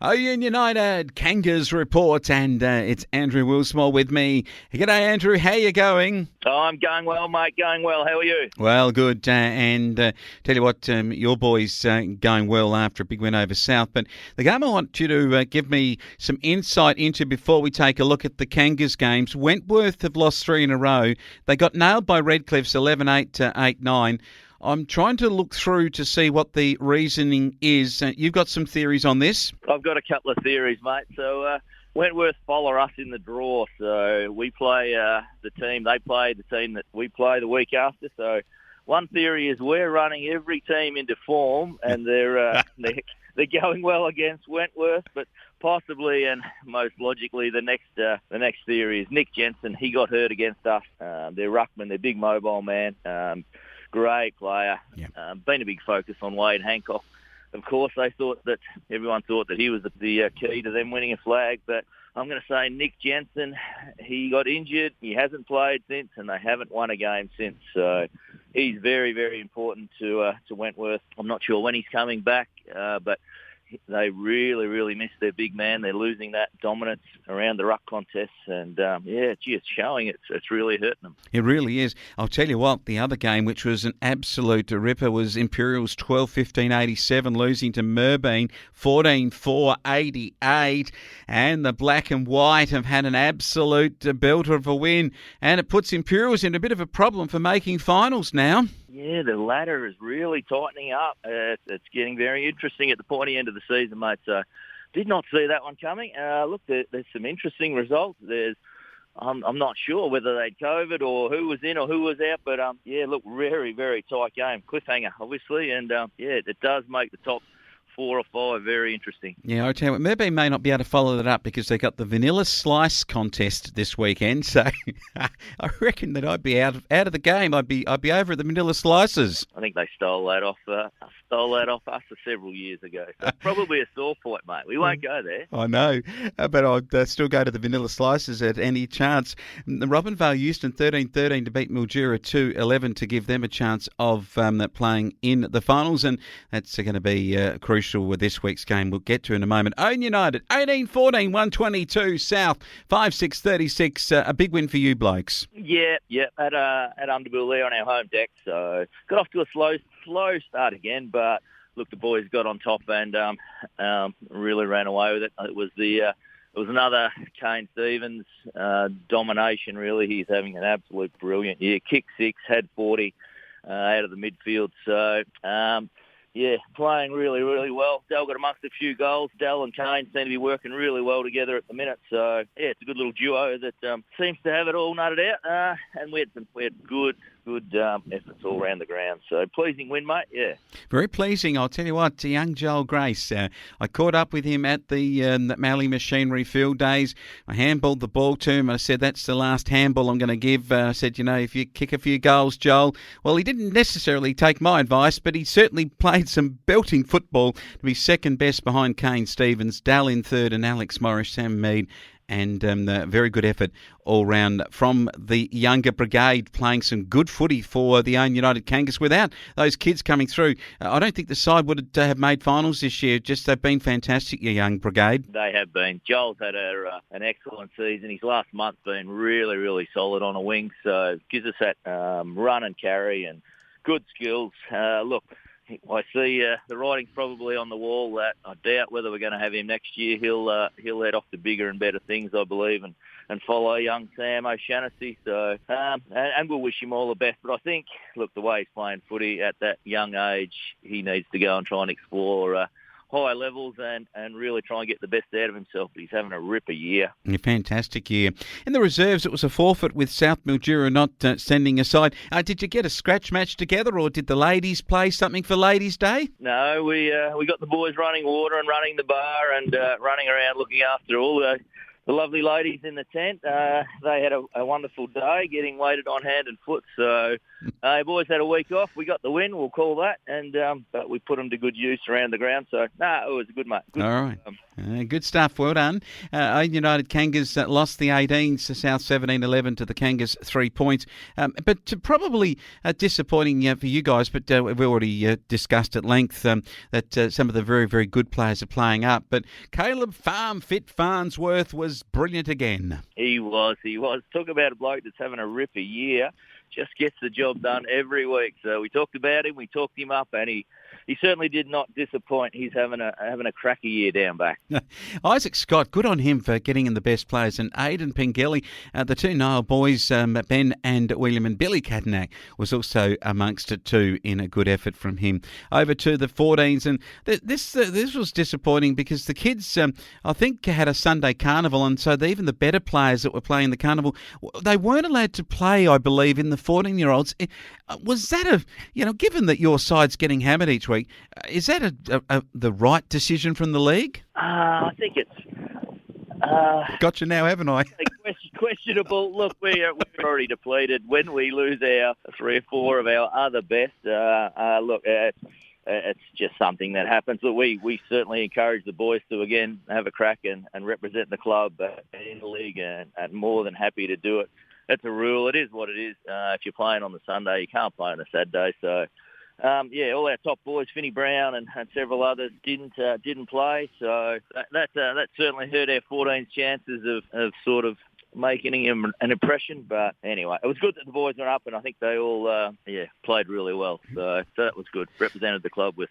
Oyen United Kangas report, and it's Andrew Wilsmore with me. G'day, Andrew. How you going? Oh, I'm going well, mate. Going well. How are you? Well, good. Tell you what, your boys going well after a big win over South. But the game I want you to give me some insight into before we take a look at the Kangas games. Wentworth have lost 3 in a row. They got nailed by Redcliffs 11-8 to 8-9. I'm trying to look through to see what the reasoning is. You've got some theories on this? I've got a couple of theories, mate. So Wentworth follow us in the draw. So we play the team. They play the team that we play the week after. So one theory is we're running every team into form, and they're going well against Wentworth, but possibly and most logically the next theory is Nick Jensen. He got hurt against us. They're ruckman. They're big mobile man. Great player. Yeah. Been a big focus on Wade Hancock. Of course, everyone thought that he was the key to them winning a flag. But I'm going to say Nick Jensen, he got injured. He hasn't played since, and they haven't won a game since. So he's very, very important to Wentworth. I'm not sure when he's coming back, but they really, really miss their big man. They're losing that dominance around the ruck contests, and it's showing. It's really hurting them. It really is. I'll tell you what, the other game, which was an absolute ripper, was Imperials 12-15-87, losing to Merbeen 14-4-88, and the black and white have had an absolute belter of a win, and it puts Imperials in a bit of a problem for making finals now. Yeah, the ladder is really tightening up. It's getting very interesting at the pointy end of the season, mate. So did not see that one coming. Look, there's some interesting results. I'm not sure whether they'd COVID or who was in or who was out, but look, very, very tight game. Cliffhanger, obviously, and it does make the top 4 or 5 very interesting. Yeah, I tell you what, Merbeen may not be able to follow that up because they got the Vanilla Slice contest this weekend. So I reckon that I'd be out of the game. I'd be over at the Vanilla Slices. I think they stole that off us several years ago. So probably a sore point, mate. We won't go there. I know, but I'd still go to the Vanilla Slices at any chance. The Robinvale Euston 13-13 to beat Mildura 2-11 to give them a chance of playing in the finals, and that's going to be crucial with this week's game. We'll get to in a moment. Owen United 18-14, 122 South 5-6-36. A big win for you blokes. Yeah, at Underbill there on our home deck. So got off to a slow start again, but look, the boys got on top and really ran away with it. It was another Kane Stevens domination. Really, he's having an absolute brilliant year. Kicked 6, had 40 out of the midfield. So. Playing really, really well. Dell got amongst a few goals. Dell and Kane seem to be working really well together at the minute. So, it's a good little duo that seems to have it all nutted out. And we had good efforts all around the ground. So, pleasing win, mate. Yeah. Very pleasing. I'll tell you what, young Joel Grace, I caught up with him at the Mallee Machinery Field Days. I handballed the ball to him. I said, that's the last handball I'm going to give. I said, if you kick a few goals, Joel. Well, he didn't necessarily take my advice, but he certainly played some belting football to be second best behind Kane Stevens, Dal in third, and Alex Morris, Sam Mead. And very good effort all round from the younger brigade, playing some good footy for the Owen United Kangas. Without those kids coming through, I don't think the side would have made finals this year. Just they've been fantastic, your young brigade. They have been. Joel's had an excellent season. His last month's been really, really solid on a wing, so it gives us that run and carry and good skills. Look, I see the writing's probably on the wall that I doubt whether we're going to have him next year. He'll head off to bigger and better things, I believe, and follow young Sam O'Shannessy. So, and we'll wish him all the best. But I think, look, the way he's playing footy at that young age, he needs to go and try and explore higher levels and really try and get the best out of himself. But he's having a ripper year. A fantastic year. In the reserves, it was a forfeit with South Mildura not sending aside. Did you get a scratch match together, or did the ladies play something for Ladies' Day? No, we got the boys running water and running the bar and running around looking after all the lovely ladies in the tent. They had a wonderful day getting weighted on hand and foot. So boys had a week off. We got the win, we'll call that, and but we put them to good use around the ground. So, it was a good, mate. Good. All right. Good stuff. Well done. United Kangas lost the 18s to South 17-11 to the Kangas 3 points. But probably disappointing for you guys, but we've already discussed at length that some of the very, very good players are playing up. But Caleb Farmfit Farnsworth was brilliant again. He was. Talk about a bloke that's having a ripper year. Just gets the job done every week. So we talked about him, we talked him up, and he certainly did not disappoint. He's having a cracker year down back. Isaac Scott, good on him for getting in the best players. And Aidan Pengelly, the two Nile boys, Ben and William, and Billy Katanak was also amongst it too in a good effort from him. Over to the 14s, and this was disappointing because the kids, I think, had a Sunday carnival, and so even the better players that were playing the carnival, they weren't allowed to play, I believe, in the 14-year-olds. Was that given that your side's getting hammered each week, is that the right decision from the league? I think it's... Got you now, haven't I? Questionable. Look, we're already depleted. When we lose our 3 or 4 of our other best, it's just something that happens. Look, we certainly encourage the boys to, again, have a crack and represent the club in the league, and more than happy to do it. That's a rule. It is what it is. If you're playing on the Sunday, you can't play on a Saturday. So, all our top boys, Finney Brown and several others, didn't play. So that certainly hurt our 14's chances of sort of making him an impression. But anyway, it was good that the boys were up, and I think they all played really well. So that was good. Represented the club with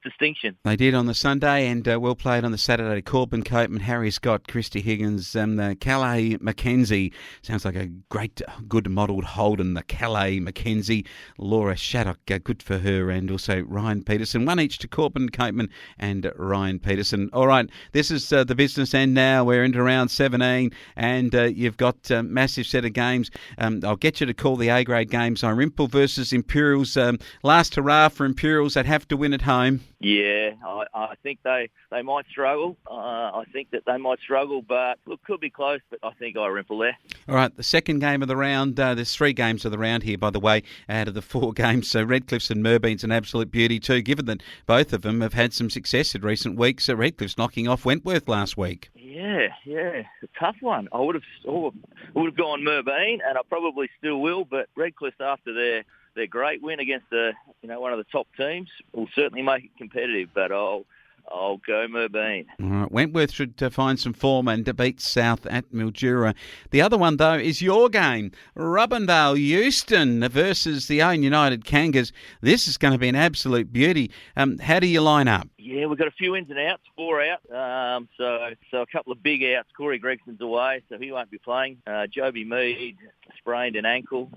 distinction. They did on the Sunday, and well played on the Saturday. Corbin Copeman, Harry Scott, Christy Higgins, Calais Mackenzie. Sounds like a great, good modelled Holden, the Calais Mackenzie. Laura Shattock, good for her, and also Ryan Peterson. One each to Corbin Copeman and Ryan Peterson. All right, this is the business end now. We're into round 17, and you've got a massive set of games. I'll get you to call the A-grade games. Irimple versus Imperials. Last hurrah for Imperials. They'd have to win at home. Yeah, I think they might struggle. I think that they might struggle, but look, could be close, but I think Irimple there. All right, the second game of the round. There's 3 games of the round here, by the way, out of the 4 games. So Redcliffe's and Merbean's an absolute beauty too, given that both of them have had some success in recent weeks. So Redcliffe's knocking off Wentworth last week. Yeah, a tough one. I would have gone Merbean, and I probably still will, but Redcliffe, after their great win against one of the top teams, will certainly make it competitive, but I'll go Merbean. All right, Wentworth should find some form and beat South at Mildura. The other one, though, is your game. Robindale Euston versus the Own United Kangas. This is going to be an absolute beauty. How do you line up? Yeah, we've got a few ins and outs, 4 out. So a couple of big outs. Corey Gregson's away, so he won't be playing. Joby Mead sprained an ankle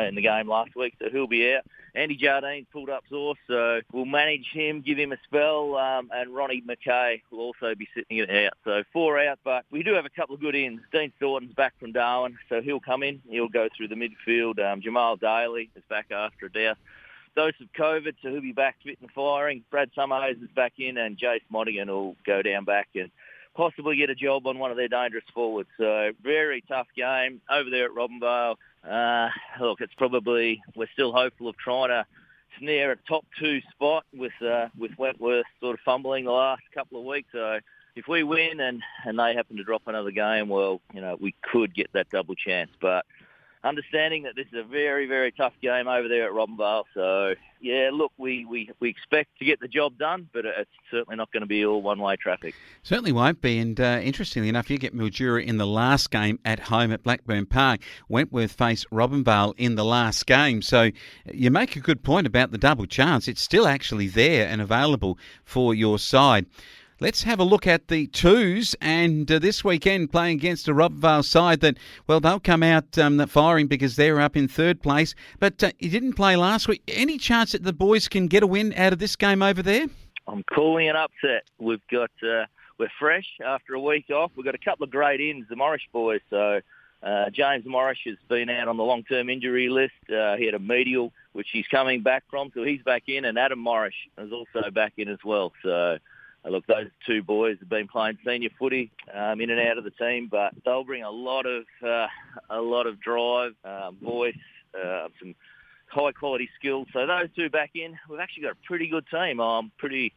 in the game last week, so he'll be out. Andy Jardine's pulled up sore, so we'll manage him, give him a spell, and Ronnie McKay will also be sitting it out. So 4 out, but we do have a couple of good ins. Dean Staunton's back from Darwin, so he'll come in. He'll go through the midfield. Jamal Daly is back after a dose of COVID, so he'll be back fit and firing. Brad Summerhayes is back in, and Jace Monaghan will go down back and possibly get a job on one of their dangerous forwards. So very tough game over there at Robinvale. Look, we're still hopeful of trying to snare a top 2 spot with Wentworth sort of fumbling the last couple of weeks. So if we win and they happen to drop another game, well, we could get that double chance. But understanding that this is a very, very tough game over there at Robinvale. So, yeah, look, we expect to get the job done, but it's certainly not going to be all one-way traffic. Certainly won't be, and interestingly enough, you get Mildura in the last game at home at Blackburn Park. Wentworth face Robinvale in the last game. So you make a good point about the double chance. It's still actually there and available for your side. Let's have a look at the 2s, and this weekend playing against a Robinvale side that, well, they'll come out firing because they're up in 3rd place, but you didn't play last week. Any chance that the boys can get a win out of this game over there? I'm calling an upset. We've got we're fresh after a week off. We've got a couple of great ins, the Morris boys. So James Morris has been out on the long-term injury list. He had a medial, which he's coming back from, so he's back in, and Adam Morris is also back in as well. So look, those 2 boys have been playing senior footy in and out of the team, but they'll bring a lot of drive, voice, high quality skills. So those two back in, we've actually got a pretty good team. I'm pretty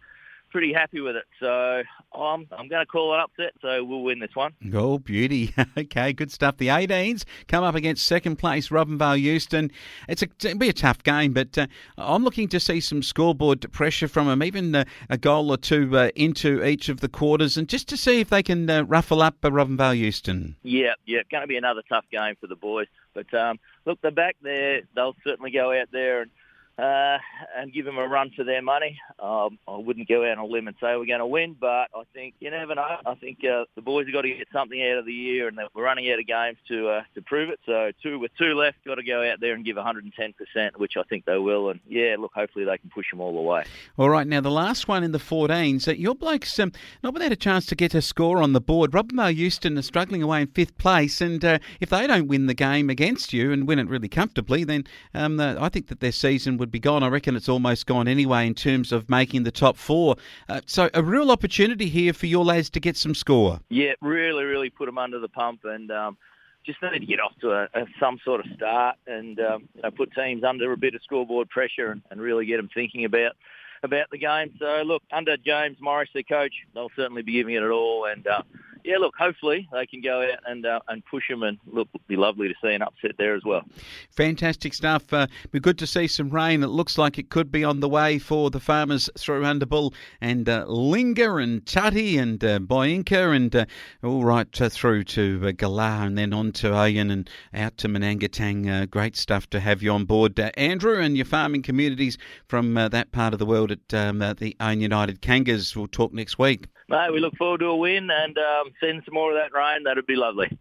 happy with it. So I'm going to call it upset, so we'll win this one. Oh, beauty. Okay, good stuff. The 18s come up against second place Robinvale Euston. It'll be a tough game, but I'm looking to see some scoreboard pressure from them, even a goal or two into each of the quarters, and just to see if they can ruffle up Robinvale Euston. Yeah, going to be another tough game for the boys. But look, they're back there. They'll certainly go out there and give them a run for their money. I wouldn't go out on a limb and say we're going to win, but I think you never know. I think the boys have got to get something out of the year, and we're running out of games to prove it. So with two left, got to go out there and give 110%, which I think they will. And yeah, look, hopefully they can push them all the way. All right, now the last one in the 14s, your blokes not without a chance to get a score on the board. Robinvale Euston are struggling away in 5th place, and if they don't win the game against you and win it really comfortably, then I think that their season would be gone. I reckon it's almost gone anyway in terms of making the top 4. So a real opportunity here for your lads to get some score. Yeah, really put them under the pump, and just need to get off to some sort of start and put teams under a bit of scoreboard pressure and really get them thinking about the game. So look, under James Morris, their coach, they'll certainly be giving it all, and yeah, look, hopefully they can go out and push them, and look, it'd be lovely to see an upset there as well. Fantastic stuff. Be good to see some rain. It looks like it could be on the way for the Farmers through Underbull and Linga and Tutty and Boyinka and all right through to Galah and then on to Oyen and out to Manangatang. Great stuff to have you on board, Andrew, and your farming communities from that part of the world at the Oyen United Kangas. We'll talk next week. Mate, we look forward to a win and seeing some more of that rain. That'd be lovely.